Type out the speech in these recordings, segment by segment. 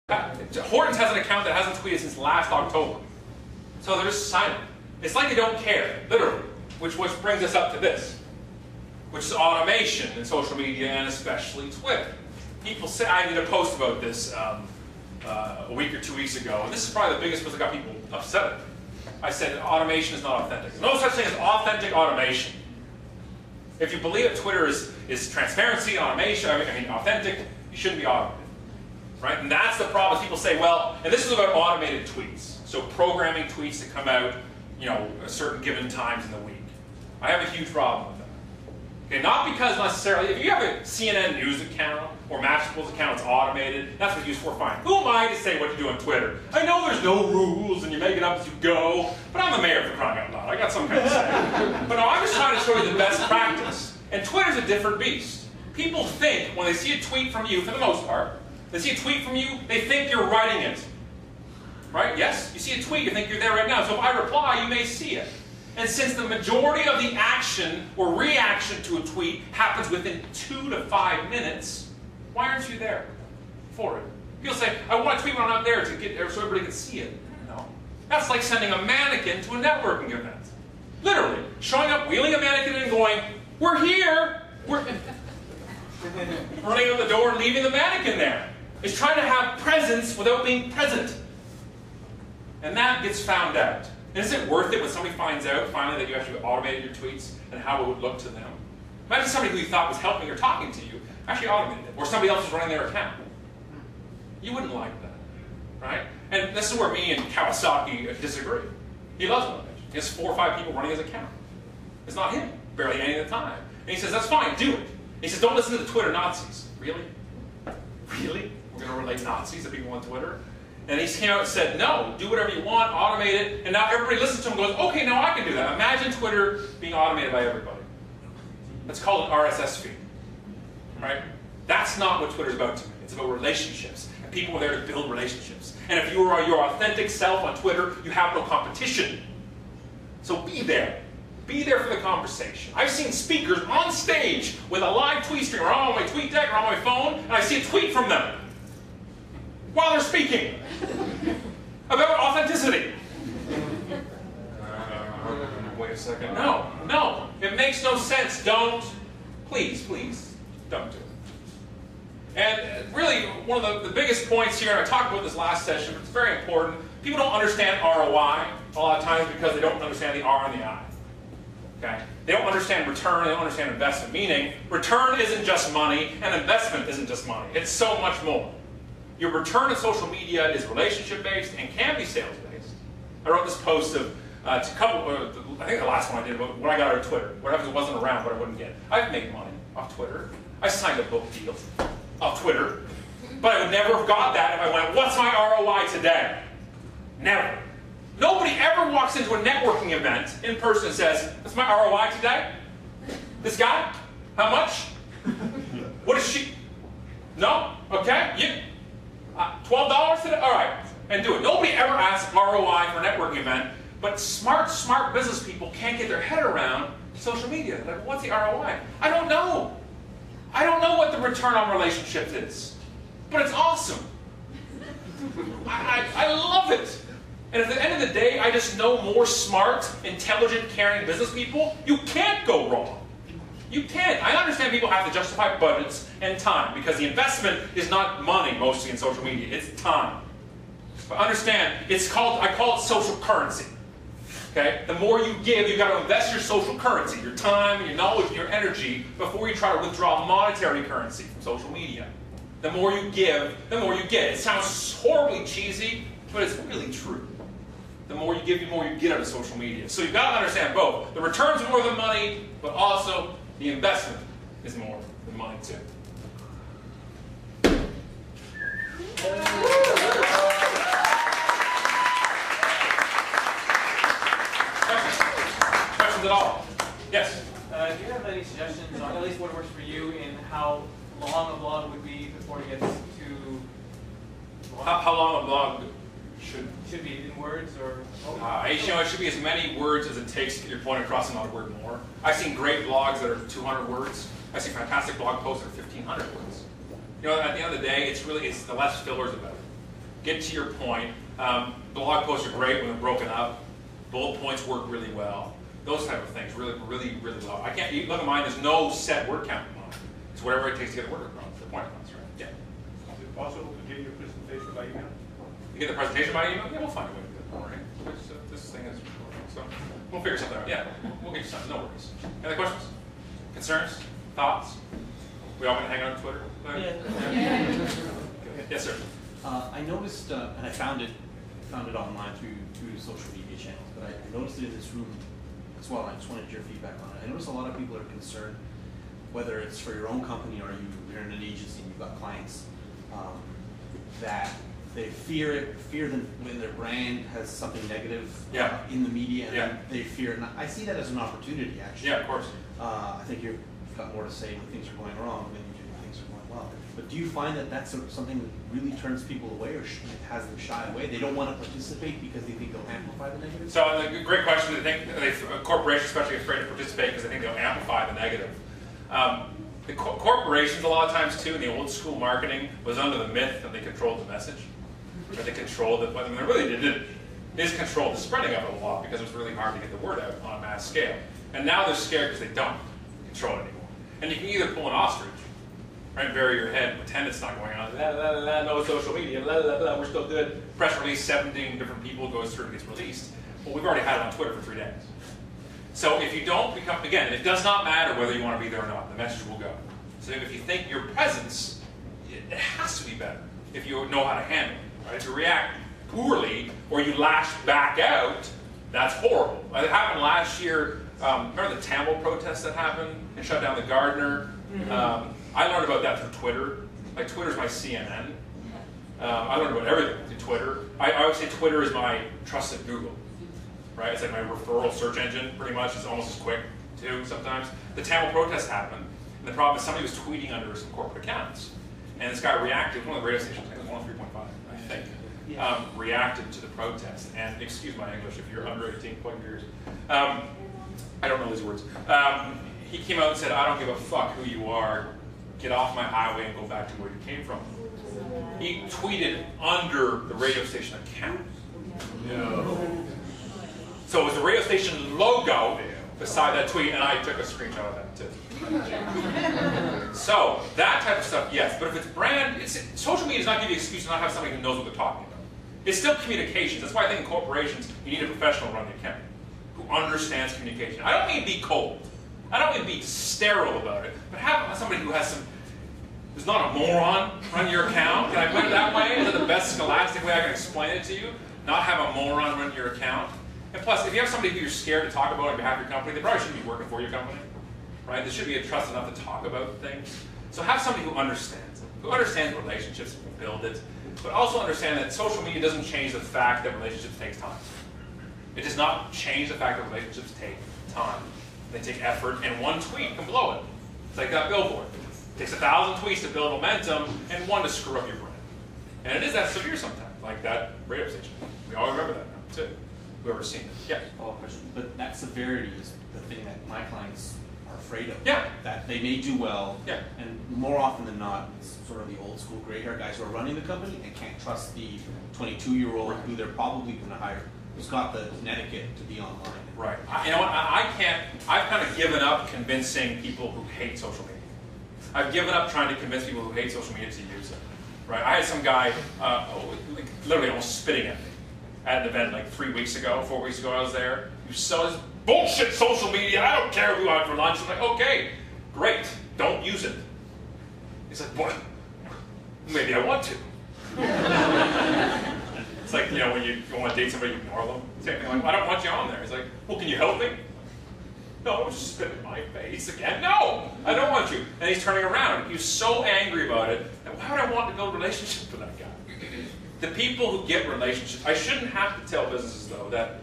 Hortons has an account that hasn't tweeted since last October. So they're just silent. It's like they don't care, literally. Which brings us up to this, which is automation in social media and especially Twitter. People say, I did a post about this a week or 2 weeks ago, and this is probably the biggest post that got people upset. I said automation is not authentic. There's no such thing as authentic automation. If you believe that Twitter is transparency, automation, I mean authentic, you shouldn't be automated. Right? And that's the problem. People say, well, and this is about automated tweets. So programming tweets that come out, at certain given times in the week. I have a huge problem with that. Okay, not because necessarily, if you have a CNN news account or Matchpool's account that's automated, that's what it's used for, fine. Who am I to say what to do on Twitter? I know there's no rules and you make it up as you go, but I'm the mayor for crying out loud. I got something to say. But no, I'm just trying to show you the best practice. And Twitter's a different beast. People think when they see a tweet from you, for the most part, they see a tweet from you, they think you're writing it. Right? Yes? You see a tweet, you think you're there right now. So if I reply, you may see it. And since the majority of the action or reaction to a tweet happens within 2 to 5 minutes, why aren't you there for it? People say, I want to tweet when I'm not there to get there so everybody can see it. No. That's like sending a mannequin to a networking event. Literally. Showing up, wheeling a mannequin and going, we're here! We're running out the door and leaving the mannequin there. It's trying to have presence without being present. And that gets found out. And is it worth it when somebody finds out finally that you actually automated your tweets and how it would look to them? Imagine somebody who you thought was helping or talking to you actually automated it, or somebody else was running their account. You wouldn't like that, right? And this is where me and Kawasaki disagree. He loves automation. He has 4 or 5 people running his account. It's not him, barely any of the time. And he says, that's fine, do it. He says, don't listen to the Twitter Nazis. Really? Really? We're going to relate Nazis to people on Twitter? And he came out and said, no, do whatever you want, automate it. And now everybody listens to him and goes, okay, now I can do that. Imagine Twitter being automated by everybody. That's called an RSS feed. Right? That's not what Twitter's about to me. It's about relationships. And people are there to build relationships. And if you are your authentic self on Twitter, you have no competition. So be there. Be there for the conversation. I've seen speakers on stage with a live tweet stream or on my tweet deck or on my phone, and I see a tweet from them while they're speaking about authenticity. Wait a second. No, no. It makes no sense. Don't. Please, please, don't do it. And really, one of the biggest points here, and I talked about this last session, but it's very important. People don't understand ROI a lot of times because they don't understand the R and the I. Okay? They don't understand return, they don't understand investment. Meaning, return isn't just money, and investment isn't just money. It's so much more. Your return in social media is relationship-based and can be sales-based. I wrote this post of I think the last one I did about what I got out of Twitter. What happens if it wasn't around, what I wouldn't get. I've made money off Twitter. I signed a book deal off Twitter. But I would never have got that if I went, what's my ROI today? Never. Nobody ever walks into a networking event in person and says, what's my ROI today? This guy? How much? What is she? No? Okay? You, $12 today? All right. And do it. Nobody ever asks ROI for a networking event, but smart business people can't get their head around social media. Like, what's the ROI? I don't know. I don't know what the return on relationships is. But it's awesome. I love it. And at the end of the day, I just know more smart, intelligent, caring business people. You can't go wrong. You can't. I understand people have to justify budgets and time because the investment is not money mostly in social media. It's time. But understand, I call it social currency. Okay? The more you give, you've got to invest your social currency, your time, your knowledge, and your energy before you try to withdraw monetary currency from social media. The more you give, the more you get. It sounds horribly cheesy, but it's really true. The more you give, the more you get out of social media. So you've got to understand both. The return's more than money, but also the investment is more than money too. Questions at all? Yes? Do you have any suggestions on at least what works for you in how long a blog would be before it gets too long? How long a blog should be in words or? It should be as many words as it takes to get your point across and not a word more. I've seen great blogs that are 200 words. I've seen fantastic blog posts that are 1,500 words. At the end of the day, it's the less fillers about it. get to your point. Blog posts are great when they're broken up. Bullet points work really well. Those type of things really well. I can't, look at mine, there's no set word count on it. It's whatever it takes to get a word across, the point across, right? Yeah. Is it possible to get your presentation by email? You get the presentation by email? Yeah, we'll find a way to do it, all right? This thing is recording, so we'll figure something out. Yeah, we'll get you something, no worries. Any other questions? Concerns? Thoughts? We all gonna hang out on Twitter? Yeah. Yes, sir. I noticed, and I found it online through social media channels, but I noticed it in this room as well. I just wanted your feedback on it. I noticed a lot of people are concerned, whether it's for your own company or you're in an agency and you've got clients, that they fear when their brand has something negative in the media, and they fear. And I see that as an opportunity, actually. Yeah, of course. I think you've got more to say when things are going wrong than you do when things are going well. But do you find that that's something that really turns people away, or has them shy away? They don't want to participate because they think they'll amplify the negative? So, a great question. I think corporations especially are afraid to participate because they think they'll amplify the negative. The corporations, a lot of times too, in the old school marketing, was under the myth that they controlled the message. Or they controlled it, but I mean, they really didn't. They just controlled the spreading of it a lot because it was really hard to get the word out on a mass scale. And now they're scared because they don't control it anymore. And you can either pull an ostrich, right, bury your head, pretend it's not going on, no social media, we're still good. Press release, 17 different people goes through and gets released. Well, we've already had it on Twitter for 3 days. So if you don't become, again, it does not matter whether you want to be there or not, the message will go. So if you think your presence, it has to be better if you know how to handle it. Right? If you react poorly or you lash back out, that's horrible. It happened last year. Remember the Tamil protests that happened and shut down the Gardner? I learned about that through Twitter. Like, Twitter's my CNN. I learned about everything through Twitter. I always say Twitter is my trusted Google. Right? It's like my referral search engine, pretty much. It's almost as quick, too, sometimes. The Tamil protests happened, and the problem is somebody was tweeting under some corporate accounts. And this guy reacted, one of the radio stations, I think it was 103.5, I think, reacted to the protest. And excuse my English, if you're under 18, plug your ears. I don't know these words. He came out and said, I don't give a fuck who you are. Get off my highway and go back to where you came from. He tweeted under the radio station account. No. So it was the radio station logo beside that tweet, and I took a screenshot of that too. So that type of stuff, yes. But if it's brand, social media does not give you an excuse to not have somebody who knows what they're talking about. It's still communications. That's why I think in corporations you need a professional run the account who understands communication. I don't mean be cold. I don't mean be sterile about it. But have somebody who has who's not a moron run your account. Can I put it that way? Is that the best scholastic way I can explain it to you? Not have a moron run your account. And plus, if you have somebody who you're scared to talk about on behalf of your company, they probably shouldn't be working for your company, right? They should be trusted enough to talk about things. So have somebody who understands relationships and build it, but also understand that social media doesn't change the fact that relationships take time. It does not change the fact that relationships take time. They take effort, and one tweet can blow it. It's like that billboard. It takes 1,000 tweets to build momentum, and one to screw up your brand. And it is that severe sometimes, like that radio station. We all remember that now, too. Whoever's seen it. Yeah. Follow-up question. But that severity is the thing that my clients are afraid of. Yeah. That they may do well. Yeah. And more often than not, it's sort of the old school gray hair guys who are running the company and can't trust the 22-year-old who they're probably going to hire, who's got the etiquette to be online. Right. You know what? I can't. I've kind of given up convincing people who hate social media. I've given up trying to convince people who hate social media to use it. Right. I had some guy literally almost spitting at me at an event like 4 weeks ago I was there. You sell this bullshit social media, I don't care who you want for lunch. I'm like, okay, great, don't use it. He's like, what? Maybe I want to. It's like, you know, when you want to date somebody, you ignore them. Same thing, like, I don't want you on there. He's like, well, can you help me? No, just spit in my face again. No, I don't want you. And he's turning around. He was so angry about it. And why would I want to build a relationship with that guy? The people who get relationships, I shouldn't have to tell businesses, though, that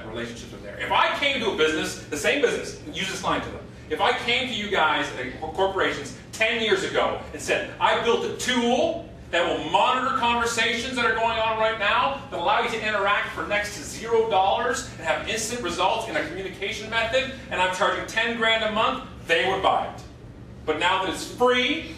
relationships are there. If I came to a business, the same business, use this line to them. If I came to you guys, corporations, 10 years ago and said, I built a tool that will monitor conversations that are going on right now, that allow you to interact for next to $0 and have instant results in a communication method, and I'm charging 10 grand a month, they would buy it. But now that it's free,